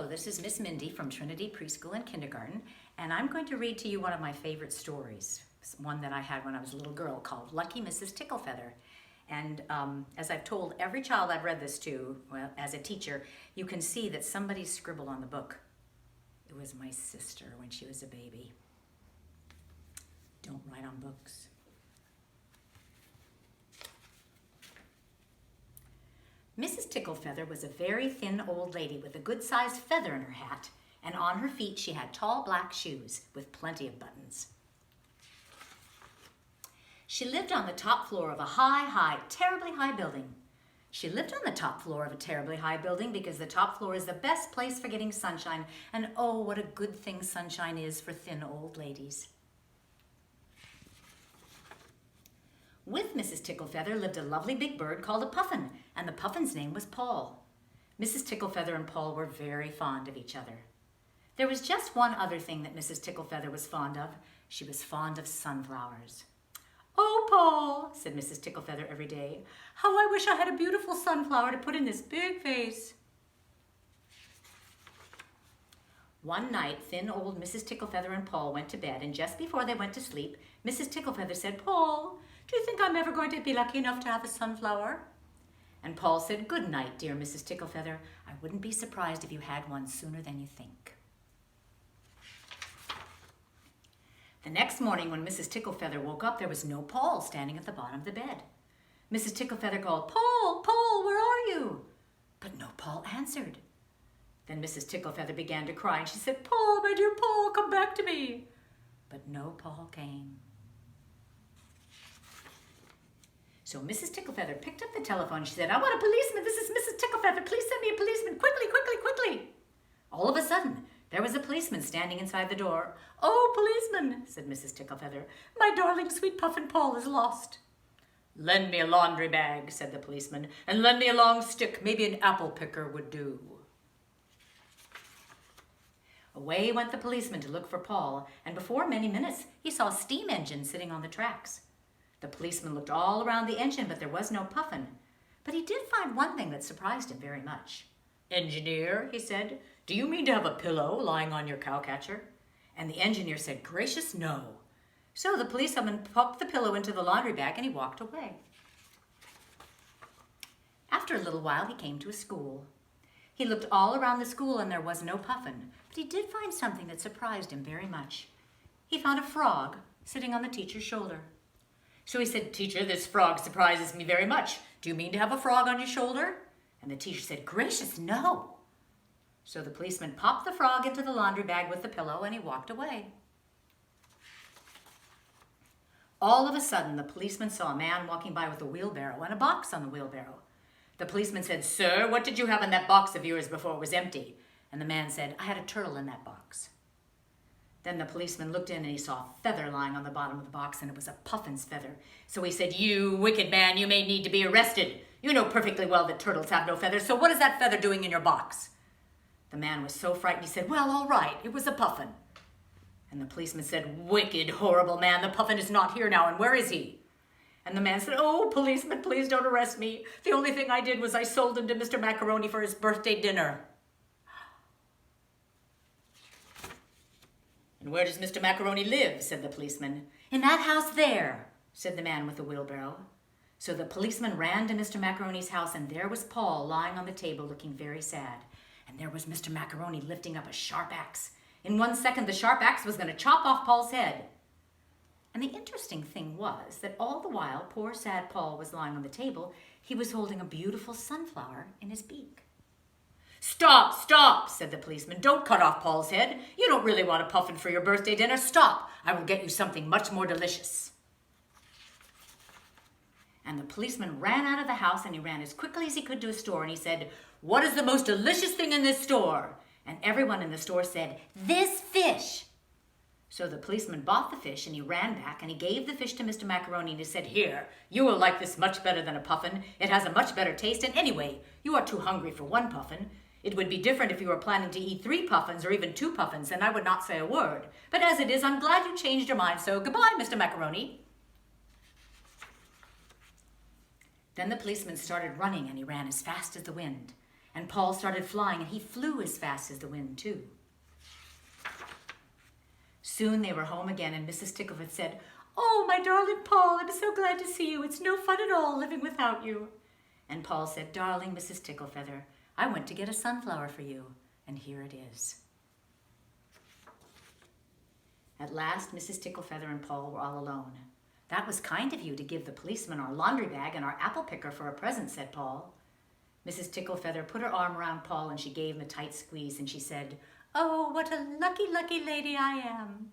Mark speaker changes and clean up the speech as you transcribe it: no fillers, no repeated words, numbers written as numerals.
Speaker 1: this is Miss Mindy from Trinity Preschool and Kindergarten, and I'm going to read to you one of my favorite stories, one that I had when I was a little girl called Lucky Mrs. Ticklefeather. And as I've told every child I've read this to, well, as a teacher, you can see that somebody scribbled on the book. It was my sister when she was a baby. Don't write on books. Mrs. Ticklefeather was a very thin old lady with a good-sized feather in her hat, and on her feet she had tall black shoes with plenty of buttons. She lived on the top floor of a terribly high building. She lived on the top floor of a terribly high building because the top floor is the best place for getting sunshine, and oh, what a good thing sunshine is for thin old ladies. With Mrs. Ticklefeather lived a lovely big bird called a puffin, and the puffin's name was Paul. Mrs. Ticklefeather and Paul were very fond of each other. There was just one other thing that Mrs. Ticklefeather was fond of. She was fond of sunflowers. "Oh, Paul," said Mrs. Ticklefeather every day, "how I wish I had a beautiful sunflower to put in this big vase." One night, thin old Mrs. Ticklefeather and Paul went to bed, and just before they went to sleep, Mrs. Ticklefeather said, "Paul, do you think I'm ever going to be lucky enough to have a sunflower?" And Paul said, "Good night, dear Mrs. Ticklefeather. I wouldn't be surprised if you had one sooner than you think." The next morning when Mrs. Ticklefeather woke up, there was no Paul standing at the bottom of the bed. Mrs. Ticklefeather called, "Paul, Paul, where are you?" But no Paul answered. Then Mrs. Ticklefeather began to cry, and she said, "Paul, my dear Paul, come back to me." But no Paul came. So Mrs. Ticklefeather picked up the telephone. She said, "I want a policeman. This is Mrs. Ticklefeather. Please send me a policeman. Quickly, quickly, quickly." All of a sudden, there was a policeman standing inside the door. "Oh, policeman," said Mrs. Ticklefeather, "my darling sweet Puffin Paul is lost." "Lend me a laundry bag," said the policeman, "and lend me a long stick. Maybe an apple picker would do." Away went the policeman to look for Paul, and before many minutes, he saw a steam engine sitting on the tracks. The policeman looked all around the engine, but there was no Puffin. But he did find one thing that surprised him very much. "Engineer," he said, "do you mean to have a pillow lying on your cowcatcher?" And the engineer said, "Gracious, no." So the policeman popped the pillow into the laundry bag and he walked away. After a little while, he came to a school. He looked all around the school and there was no Puffin, but he did find something that surprised him very much. He found a frog sitting on the teacher's shoulder. So he said, "Teacher, this frog surprises me very much. Do you mean to have a frog on your shoulder?" And the teacher said, "Gracious, no." So the policeman popped the frog into the laundry bag with the pillow and he walked away. All of a sudden, the policeman saw a man walking by with a wheelbarrow and a box on the wheelbarrow. The policeman said, "Sir, what did you have in that box of yours before it was empty?" And the man said, "I had a turtle in that box." Then the policeman looked in and he saw a feather lying on the bottom of the box, and it was a puffin's feather. So he said, "You wicked man, you may need to be arrested. You know perfectly well that turtles have no feathers, so what is that feather doing in your box?" The man was so frightened, he said, "Well, all right, it was a puffin." And the policeman said, "Wicked, horrible man, the puffin is not here now, and where is he?" And the man said, "Oh, policeman, please don't arrest me. The only thing I did was I sold him to Mr. Macaroni for his birthday dinner." "And where does Mr. Macaroni live?" said the policeman. "In that house there," said the man with the wheelbarrow. So the policeman ran to Mr. Macaroni's house, and there was Paul lying on the table looking very sad. And there was Mr. Macaroni lifting up a sharp axe. In 1 second, the sharp axe was going to chop off Paul's head. And the interesting thing was that all the while poor sad Paul was lying on the table, he was holding a beautiful sunflower in his beak. "Stop, stop," said the policeman. "Don't cut off Paul's head. You don't really want a puffin for your birthday dinner. Stop. I will get you something much more delicious." And the policeman ran out of the house and he ran as quickly as he could to a store and he said, "What is the most delicious thing in this store?" And everyone in the store said, "This fish." So the policeman bought the fish and he ran back and he gave the fish to Mr. Macaroni and he said, "Here, you will like this much better than a puffin. It has a much better taste, and anyway, you are too hungry for one puffin. It would be different if you were planning to eat 3 puffins or even 2 puffins, and I would not say a word. But as it is, I'm glad you changed your mind, so goodbye, Mr. Macaroni." Then the policeman started running and he ran as fast as the wind. And Paul started flying, and he flew as fast as the wind, too. Soon they were home again, and Mrs. Ticklefeather said, "Oh, my darling Paul, I'm so glad to see you. It's no fun at all living without you." And Paul said, "Darling Mrs. Ticklefeather, I went to get a sunflower for you, and here it is." At last, Mrs. Ticklefeather and Paul were all alone. "That was kind of you to give the policeman our laundry bag and our apple picker for a present," said Paul. Mrs. Ticklefeather put her arm around Paul and she gave him a tight squeeze and she said, "Oh, what a lucky, lucky lady I am."